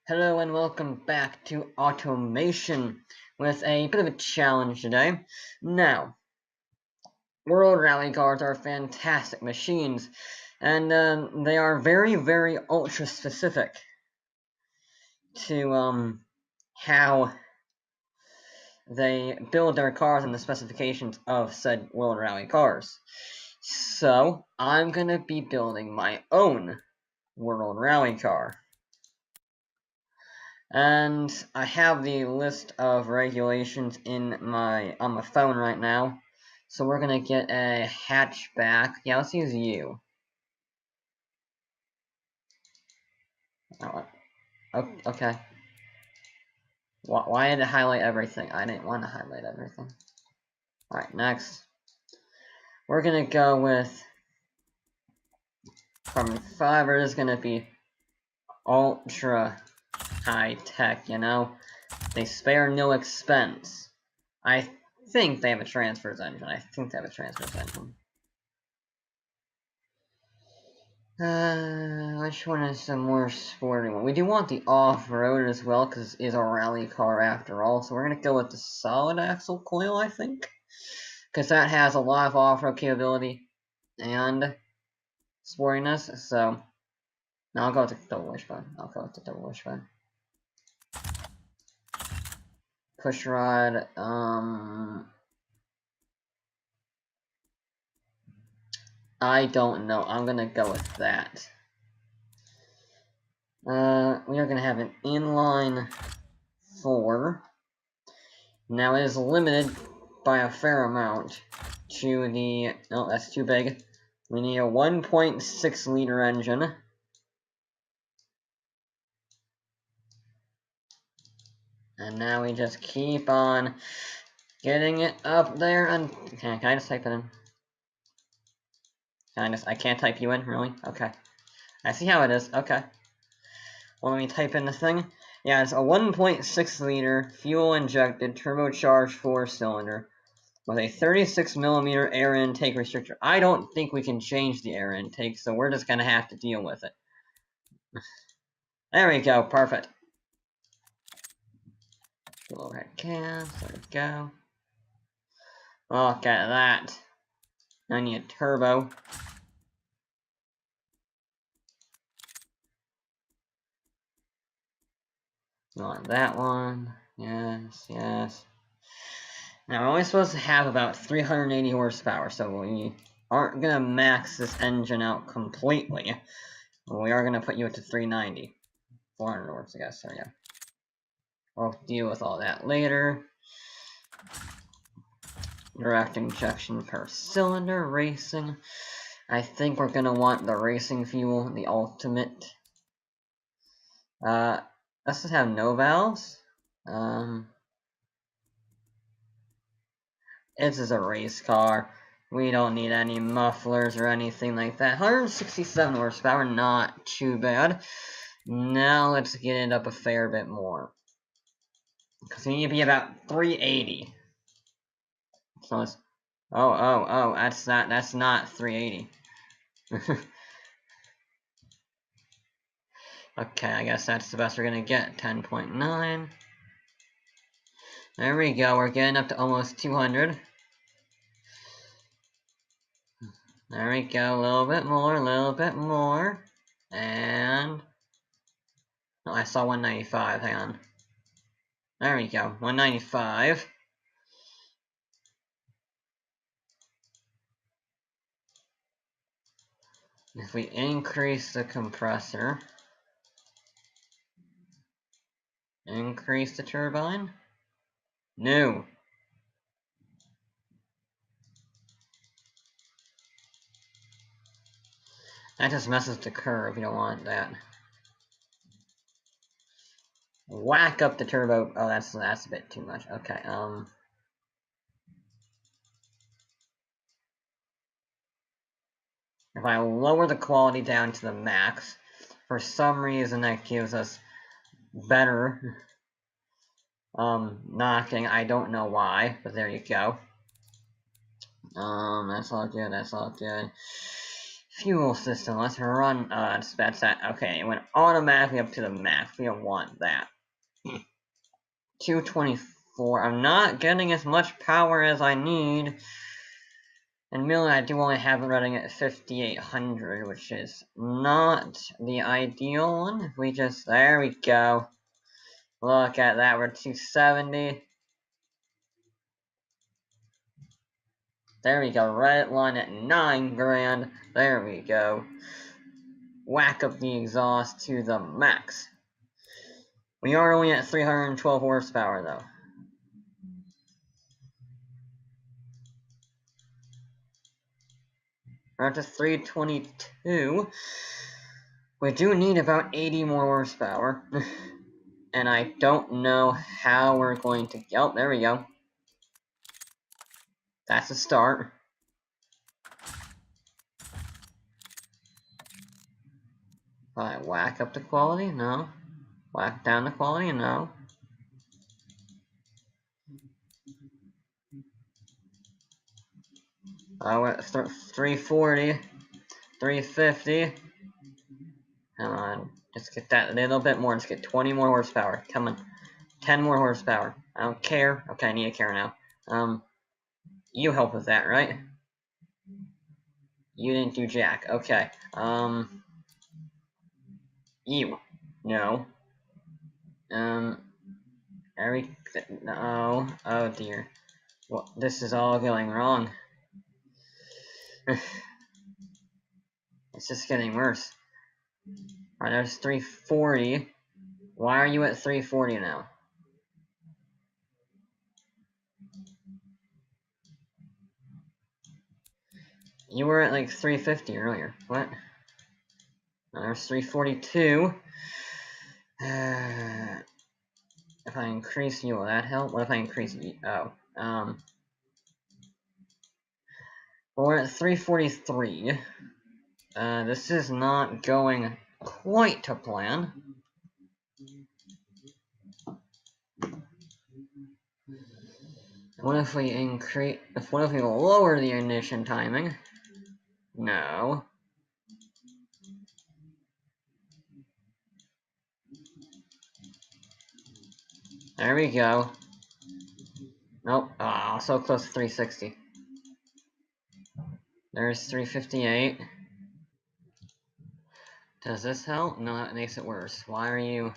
Hello and welcome back to Automation with a bit of a challenge today. Now, World Rally cars are fantastic machines, and they are very ultra specific to how they build their cars and the specifications of said World Rally cars. So, I'm gonna be building my own World Rally car. And I have the list of regulations on my phone right now. So we're gonna get a hatchback. Yeah, let's use you. Oh, okay. Why did it highlight everything? I didn't want to highlight everything. Alright, next. We're gonna go with carbon fiber is gonna be ultra high tech, you know? They spare no expense. I think they have a transfers engine. Which one is the more sporty one? We do want the off-road as well, because it is a rally car after all. So we're going to go with the solid axle coil, I think. Because that has a lot of off-road capability and sportiness. So, no, I'll go with the double wishbone. Push rod, I don't know. I'm gonna go with that. We are gonna have an inline 4. Now it is limited by a fair amount to the... No, that's too big. We need a 1.6 liter engine. And now we just keep on getting it up there. And can I just type it in? I can't type you in, really? Okay. I see how it is. Okay. Well, let me type in the thing. Yeah, it's a 1.6 liter fuel injected turbocharged 4-cylinder with a 36mm air intake restrictor. I don't think we can change the air intake, so we're just gonna have to deal with it. There we go, perfect. Overhead cams, there we go. Look at that. I need a turbo. Want that one. Yes. Now, we're only supposed to have about 380 horsepower, so we aren't going to max this engine out completely. We are going to put you to 390. 400 horse, I guess, so yeah. We'll deal with all that later. Direct injection per cylinder, racing. I think we're going to want the racing fuel, the ultimate. Let's just have no valves. This is a race car. We don't need any mufflers or anything like that. 167 horsepower, not too bad. Now let's get it up a fair bit more. Because we need to be about 380. So let's... Oh, that's not 380. Okay, I guess that's the best we're gonna get. 10.9. There we go, we're getting up to almost 200. There we go, a little bit more. And... Oh, I saw 195, hang on. There we go, 195. If we increase the compressor, increase the turbine? No. That just messes the curve, you don't want that. Whack up the turbo. Oh, that's a bit too much. Okay, if I lower the quality down to the max, for some reason that gives us better knocking. I don't know why, but there you go. That's all good. Fuel system, let's run, that's that, okay, it went automatically up to the max, we don't want that. 224, I'm not getting as much power as I need, and really I do only have it running at 5800, which is not the ideal one. We just, there we go, look at that, we're 270. There we go, red line at 9 grand, there we go. Whack up the exhaust to the max. We are only at 312 horsepower though. We're up to 322. We do need about 80 more horsepower. And I don't know how we're going to... Oh, there we go. That's a start. Probably whack up the quality? No. Whack down the quality? No. Oh, we're at 340. 350. Come on. Let's get that a little bit more. Let's get 20 more horsepower. Come on. 10 more horsepower. I don't care. Okay, I need a care now. You help with that, right? You didn't do jack. Okay. You. No. Eric. No. Oh dear. Well, this is all going wrong. It's just getting worse. Alright, there's 340. Why are you at 340 now? You were at like 350 earlier. What? Now there's 342. If I increase you, will that help? What if I increase you? Oh. We're at 343. This is not going quite to plan. What if we what if we lower the ignition timing? No. There we go. Nope. Ah, so close to 360. There's 358. Does this help? No, that makes it worse. Why are you...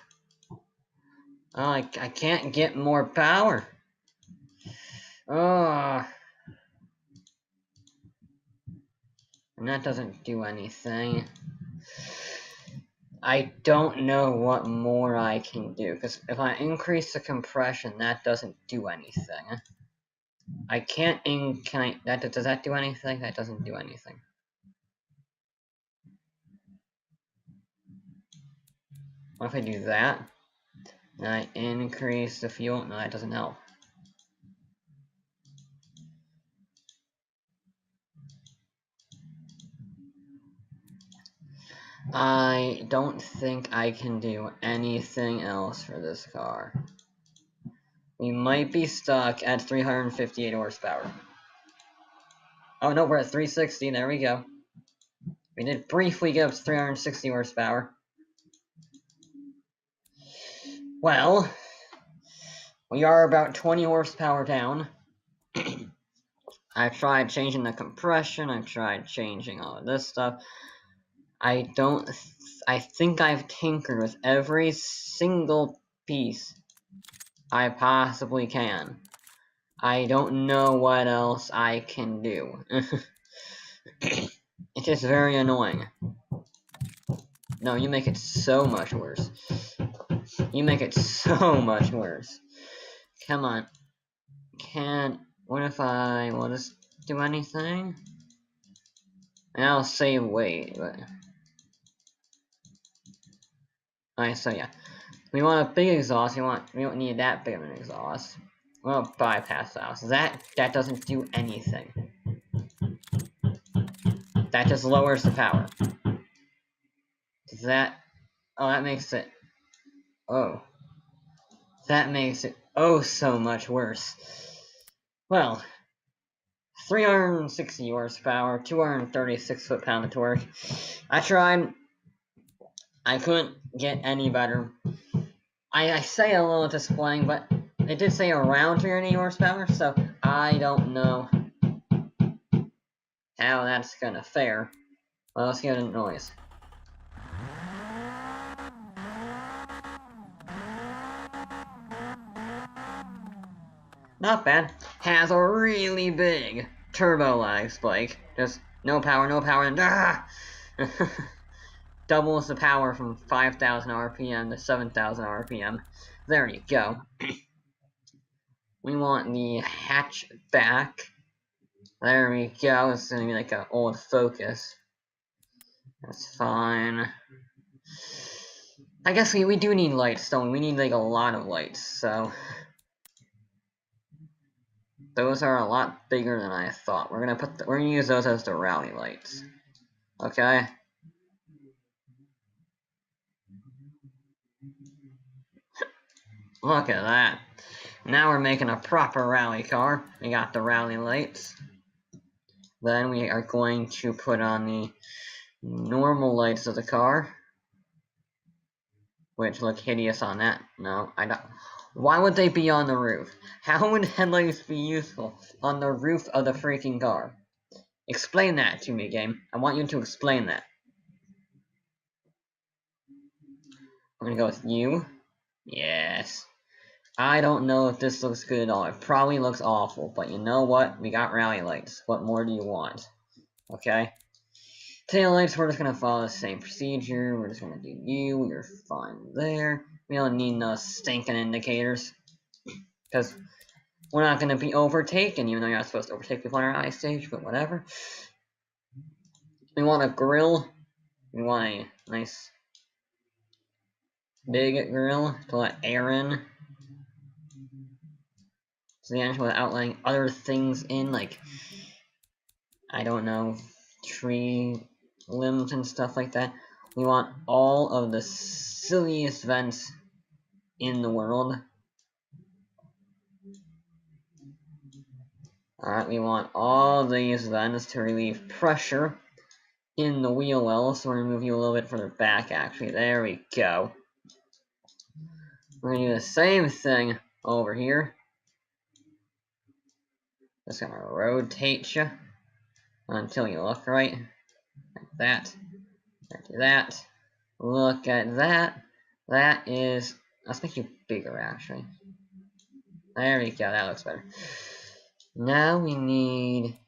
Oh, I can't get more power. Oh. And that doesn't do anything. I don't know what more I can do, because if I increase the compression, that doesn't do anything. I can't does that do anything? That doesn't do anything. What if I do that? And I increase the fuel? No, that doesn't help. I don't think I can do anything else for this car. We might be stuck at 358 horsepower. Oh no, we're at 360, there we go. We did briefly get up to 360 horsepower. Well, we are about 20 horsepower down. I've tried changing the compression, I've tried changing all of this stuff. I think I've tinkered with every single piece I possibly can. I don't know what else I can do. It's just very annoying. No, you make it so much worse. You make it so much worse. Come on. What if I will just do anything? And I'll say wait, but... Alright, so yeah. We want a big exhaust, we don't need that big of an exhaust. Well, bypass valves. That doesn't do anything. That just lowers the power. Does that... Oh, that makes it... Oh. That makes it oh so much worse. Well, 360 horsepower, 236 foot-pound of torque. I tried. I couldn't get any better. I say a little displaying, but it did say around 380 horsepower, so I don't know how that's gonna fare. Well, let's get a noise. Not bad. Has a really big turbo lag spike. Just no power, and doubles the power from 5,000 RPM to 7,000 RPM. There you go. We want the hatchback. There we go. It's gonna be like an old Focus. That's fine. I guess we do need lights, don't we? We need like a lot of lights, so those are a lot bigger than I thought. We're gonna use those as the rally lights. Okay. Look at that. Now we're making a proper rally car. We got the rally lights. Then we are going to put on the normal lights of the car, which look hideous on that. No, I don't. Why would they be on the roof? How would headlights be useful on the roof of the freaking car? Explain that to me, game. I want you to explain that. I'm gonna go with you. Yes. I don't know if this looks good at all. It probably looks awful, but you know what? We got rally lights. What more do you want? Okay? Tail lights, we're just gonna follow the same procedure. We're just gonna do you. You're fine there. We don't need no stinking indicators. Because we're not gonna be overtaken, even though you're not supposed to overtake people on our ice stage, but whatever. We want a grill. We want a nice big grill to let air in. So the engine without letting other things in, like, I don't know, tree limbs and stuff like that. We want all of the silliest vents in the world. Alright, we want all these vents to relieve pressure in the wheel well, so we're going to move you a little bit further back, actually. There we go. We're going to do the same thing over here. Just going to rotate you until you look right. Like that. Do that. Look at that. That is... Let's make you bigger, actually. There we go. That looks better. Now we need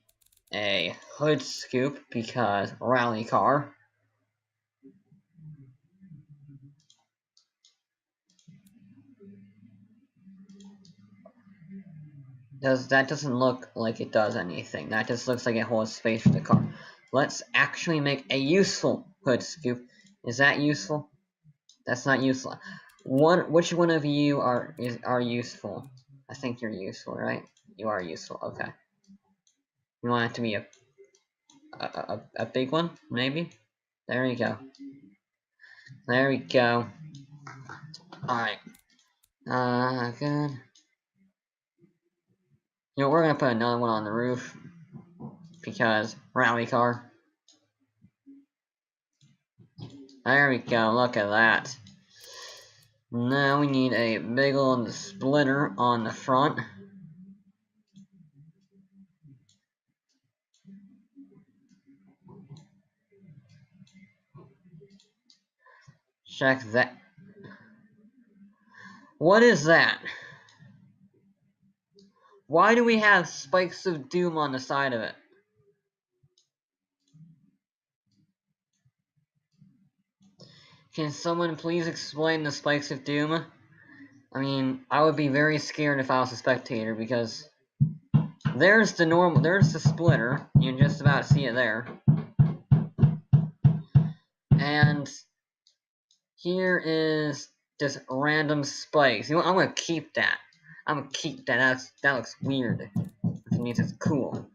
a hood scoop because rally car. That doesn't look like it does anything. That just looks like it holds space for the car. Let's actually make a useful hood scoop. Is that useful? That's not useful. Which one of you are useful? I think you're useful, right? You are useful. Okay. You want it to be a big one, maybe? There you go. There we go. Alright. Good. You know, we're gonna put another one on the roof. Because rally car. There we go, look at that. Now we need a big old splitter on the front. Check that. What is that? Why do we have spikes of doom on the side of it? Can someone please explain the spikes of doom? I mean, I would be very scared if I was a spectator because there's the splitter. You can just about see it there. And here is just random spikes. You know, I'm gonna keep that. I'm gonna keep that. That looks weird. It means it's cool.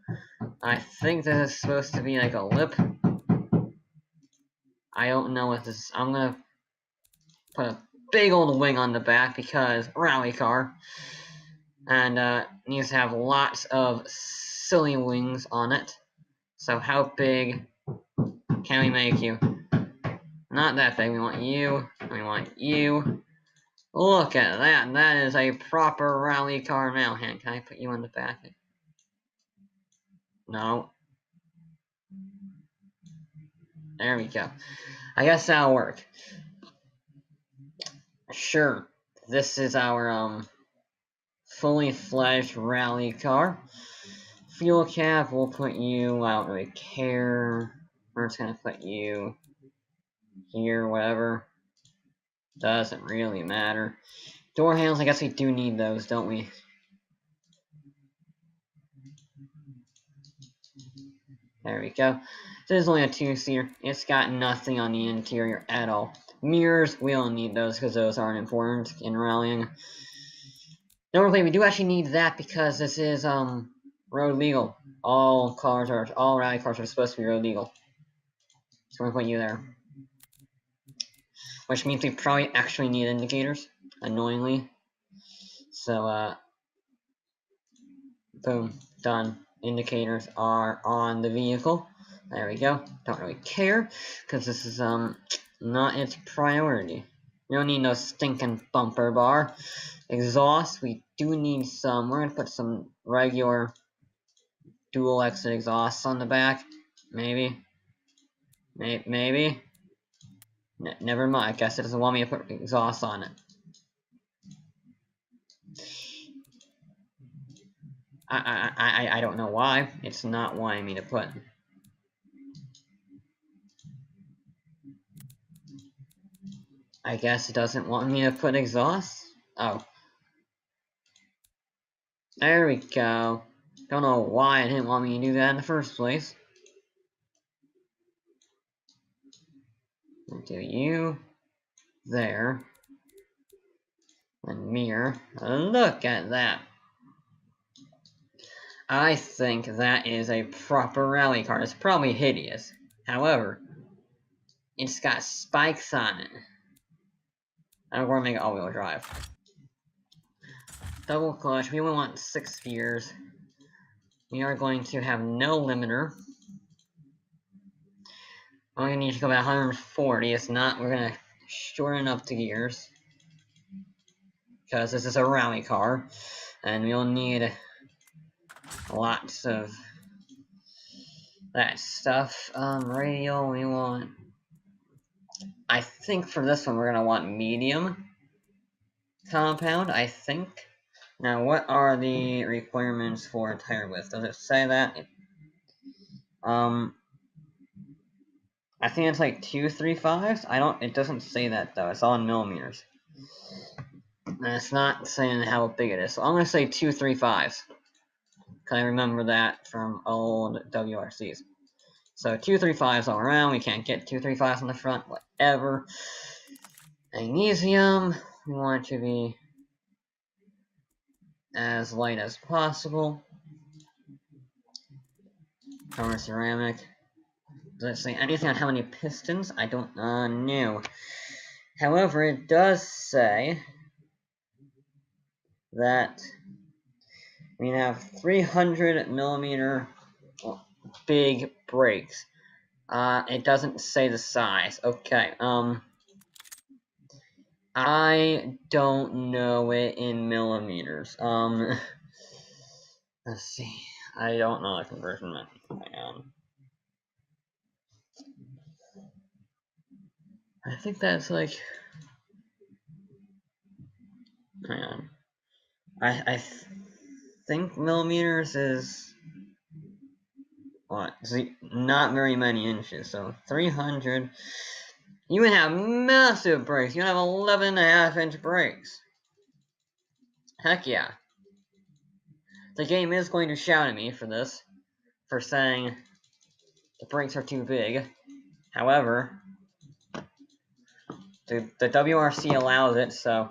I think this is supposed to be like a lip. I don't know what this is. I'm gonna put a big old wing on the back because rally car. And needs to have lots of silly wings on it. So how big can we make you? Not that big. We want you. We want you. Look at that. That is a proper rally car now. Can I put you on the back? No. There we go. I guess that'll work. Sure. This is our fully fledged rally car. Fuel cap, we'll put you, I don't really care. We're just gonna put you here, whatever. Doesn't really matter. Door handles, I guess we do need those, don't we? There we go. This is only a 2-seater. It's got nothing on the interior at all. Mirrors, we don't need those because those aren't important in rallying. Normally, we do actually need that because this is road legal. All rally cars are supposed to be road legal. So we're gonna put you there. Which means we probably actually need indicators, annoyingly. So boom, done. Indicators are on the vehicle. There we go. Don't really care, because this is not its priority. We don't need no stinking bumper bar. Exhaust, we do need some. We're gonna put some regular dual exit exhausts on the back. Maybe. Maybe. Never mind. I guess it doesn't want me to put exhaust on it. I don't know why. It's not wanting me to put. I guess it doesn't want me to put exhaust. Oh. There we go. Don't know why it didn't want me to do that in the first place. We'll do you there. And mirror. Look at that. I think that is a proper rally car. It's probably hideous. However, it's got spikes on it. And we're gonna make it all-wheel drive. Double clutch. We only want 6 gears. We are going to have no limiter. We're gonna need to go about 140. If not, we're gonna shorten up the gears. Because this is a rally car. And we'll need lots of that stuff. Radial, we want... I think for this one, we're gonna want medium compound, I think. Now, what are the requirements for tire width? Does it say that? I think it's like 235s. It doesn't say that though. It's all in millimeters. And it's not saying how big it is. So I'm gonna say 235s. Cause I remember that from old WRCs. So 235s all around. We can't get 235s on the front. Whatever. Magnesium. We want it to be as light as possible. Cover ceramic. Does it say anything on how many pistons? I don't know. However, it does say that we have 300 millimeter big brakes. It doesn't say the size. Okay. I don't know it in millimeters. Let's see. I don't know the conversion method. I think that's like. Hang on. I think millimeters is what? See, not very many inches. So 300. You would have massive brakes. You would have 11.5-inch brakes. Heck yeah. The game is going to shout at me for this, for saying the brakes are too big. However, the WRC allows it, so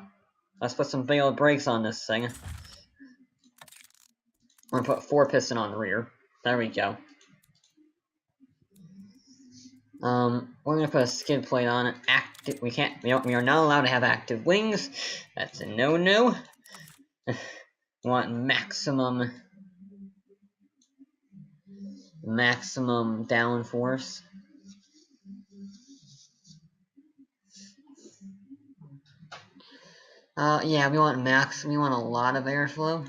let's put some big old brakes on this thing. We're gonna put 4 piston on the rear. There we go. We're gonna put a skid plate on it. We are not allowed to have active wings. That's a no-no. We want maximum maximum downforce. Yeah, we want a lot of airflow.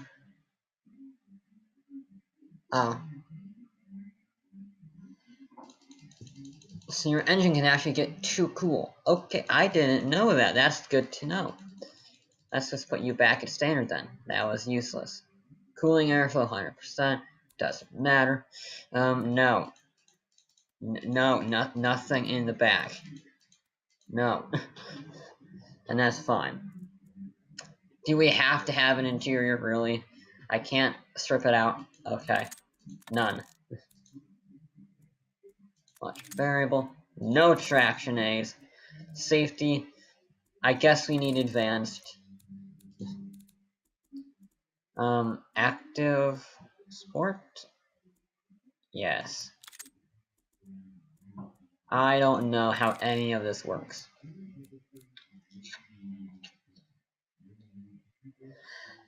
Oh. So your engine can actually get too cool. Okay, I didn't know that. That's good to know. Let's just put you back at standard then. That was useless. Cooling airflow 100%. Doesn't matter. No. Nothing in the back. No. And that's fine. Do we have to have an interior, really? I can't strip it out. Okay. None. Launch variable. No traction aids. Safety. I guess we need advanced. Active sport? Yes. I don't know how any of this works.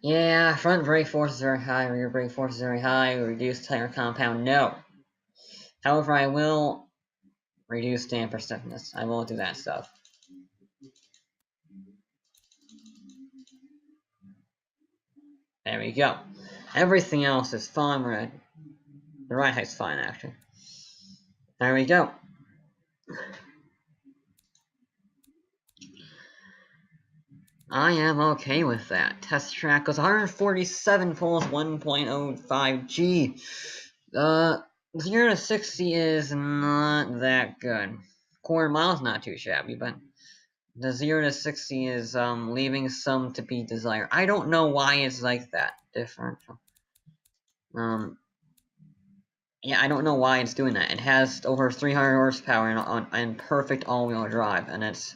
Yeah, front brake force is very high, rear brake force is very high, reduce tire compound, no. However, I will reduce damper stiffness. I will do that stuff. There we go. Everything else is fine. The ride height's fine, actually. There we go. I am okay with that. Test track goes 147 pulls, 1.05 G. 0 to 60 is not that good. Quarter mile's not too shabby, but the 0 to 60 is leaving some to be desired. I don't know why it's like that. Differential. Yeah, I don't know why it's doing that. It has over 300 horsepower and perfect all-wheel drive, and it's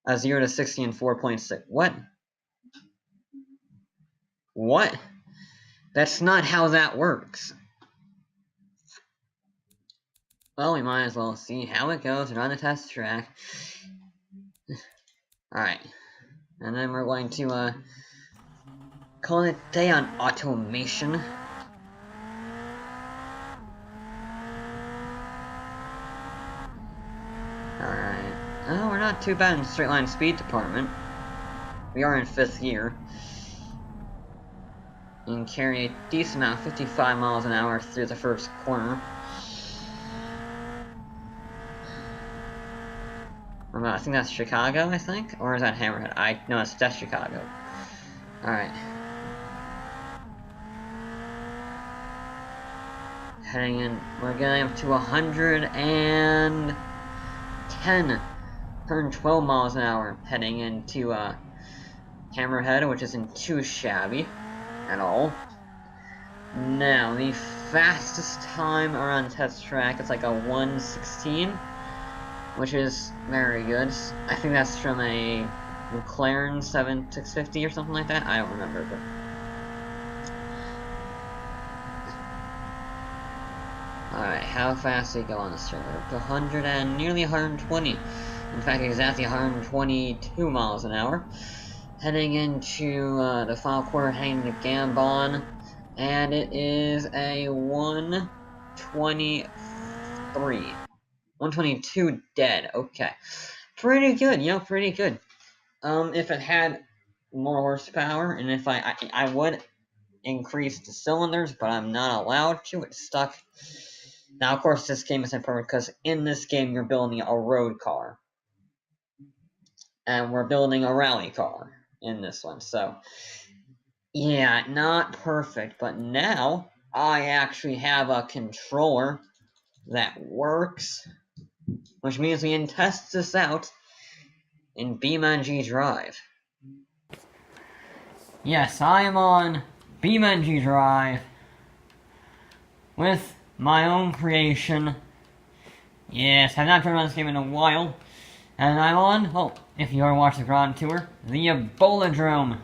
a 0 to 60 in 4.6. What? What? That's not how that works. Well, we might as well see how it goes and run the test track. Alright. And then we're going to call it a day on automation. Alright. Oh, we're not too bad in the straight line speed department. We are in 5th gear. You can carry a decent amount, 55 miles an hour through the first corner. I think that's Chicago, I think? Or is that Hammerhead? No, that's Chicago. Alright. Heading in, we're getting up to 112 miles an hour, heading into Hammerhead, which isn't too shabby at all. Now, the fastest time around test track is like a 1:16, which is very good. I think that's from a McLaren 7650 or something like that. I don't remember, but alright, how fast do you go on the straight? We're up to 100 and nearly 120. In fact, exactly 122 miles an hour. Heading into the final quarter, heading to Gambon, and it is a 123. 122 dead. Okay. Pretty good, pretty good. If it had more horsepower, and if I would increase the cylinders, but I'm not allowed to. It's stuck. Now, of course, this game isn't perfect because in this game you're building a road car, and we're building a rally car in this one. So, yeah, not perfect. But now I actually have a controller that works, which means we can test this out in Beamng.Drive. Yes, I am on Beamng.Drive with my own creation. Yes, I've not turned on this game in a while. And I'm on, well, if you ever watched the Grand Tour, the Ebola-drome.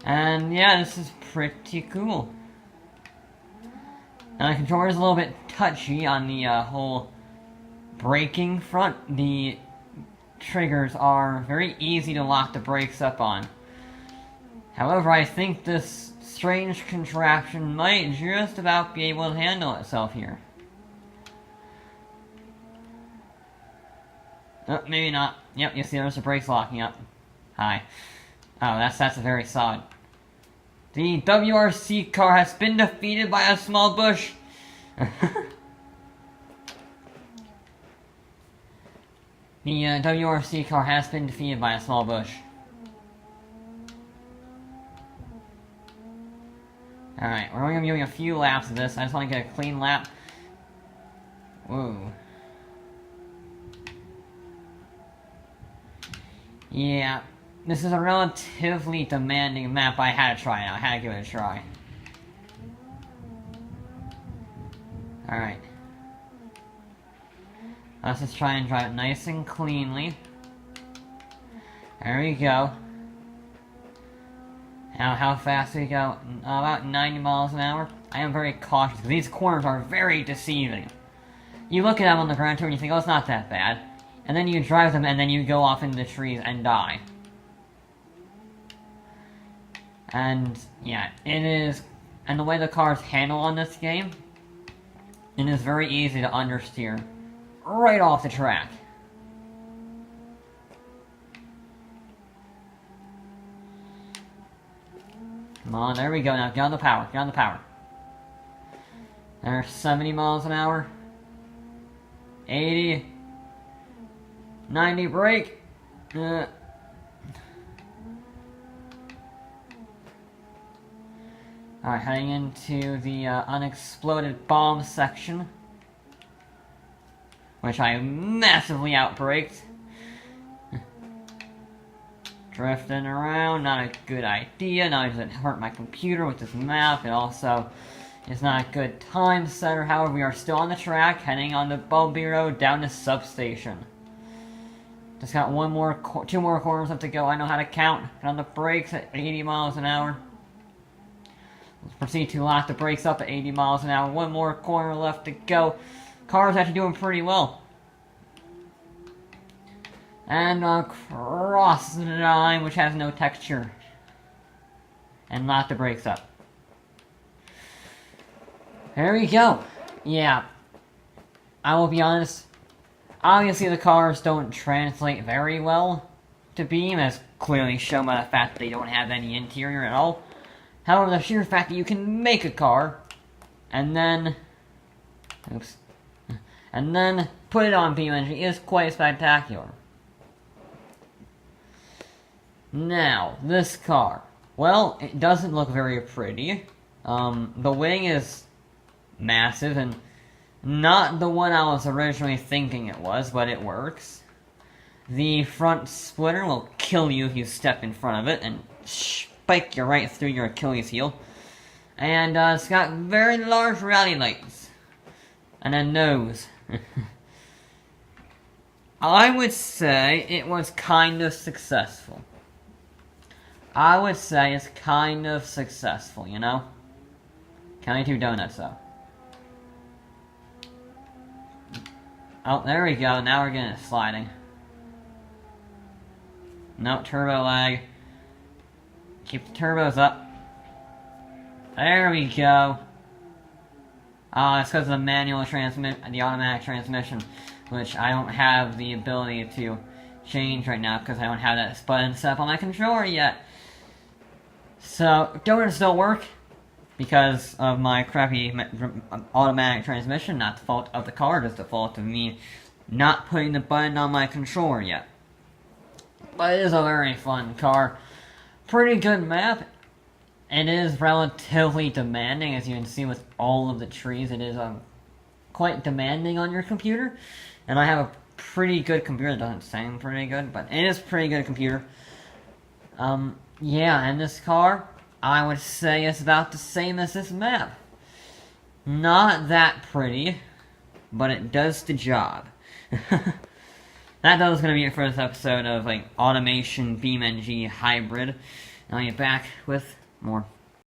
And yeah, this is pretty cool. Now the controller is a little bit touchy on the whole braking front. The triggers are very easy to lock the brakes up on. However, I think this strange contraption might just about be able to handle itself here. Oh, maybe not. Yep, you see there's the brakes locking up. Hi. Oh, that's very solid. The WRC car has been defeated by a small bush. The WRC car has been defeated by a small bush. Alright, we're only going to be doing a few laps of this. I just want to get a clean lap. Whoa. Yeah, this is a relatively demanding map, but I had to try it out. I had to give it a try. Alright. Let's just try and drive it nice and cleanly. There we go. Now, how fast do we go? About 90 miles an hour. I am very cautious, because these corners are very deceiving. You look at them on the Grand Tour and you think, oh, it's not that bad. And then you drive them, and then you go off into the trees and die. And, yeah, it is... And the way the cars handle on this game, it is very easy to understeer right off the track. Come on, there we go now. Get on the power. Get on the power. There's 70 miles an hour. 80. 90 brake. Alright, heading into the unexploded bomb section, which I massively outbraked. Drifting around, not a good idea. Not only does it hurt my computer with this map, it also is not a good time setter. However, we are still on the track, heading on the Bumblebee Road down to Substation. Just got two more corners left to go. I know how to count. Get on the brakes at 80 miles an hour. Let's proceed to lock the brakes up at 80 miles an hour. One more corner left to go. Car's actually doing pretty well. And cross the line, which has no texture. And lock the brakes up. There we go. Yeah. I will be honest. Obviously, the cars don't translate very well to Beam, as clearly shown by the fact that they don't have any interior at all. However, the sheer fact that you can make a car, and then... Oops. And then put it on Beamng is quite spectacular. Now, this car. Well, it doesn't look very pretty. The wing is massive, and not the one I was originally thinking it was, but it works. The front splitter will kill you if you step in front of it, and spike you right through your Achilles heel. And it's got very large rally lights. And a nose. I would say it was kind of successful. I would say it's kind of successful, you know? County 2 donuts, though. Oh, there we go. Now we're getting it sliding. No, turbo lag. Keep the turbos up. There we go. Oh, it's because of the manual transmission, the automatic transmission, which I don't have the ability to change right now because I don't have that button set up on my controller yet. So, donuts don't work because of my crappy automatic transmission, not the fault of the car, just the fault of me not putting the button on my controller yet. But it is a very fun car. Pretty good map. It is relatively demanding, as you can see with all of the trees. It is quite demanding on your computer. And I have a pretty good computer. It doesn't sound pretty good, but it is a pretty good computer. Yeah, and this car, I would say it's about the same as this map. Not that pretty, but it does the job. That was going to be it for this episode of, Automation Beamng Hybrid. And I'll get back with more.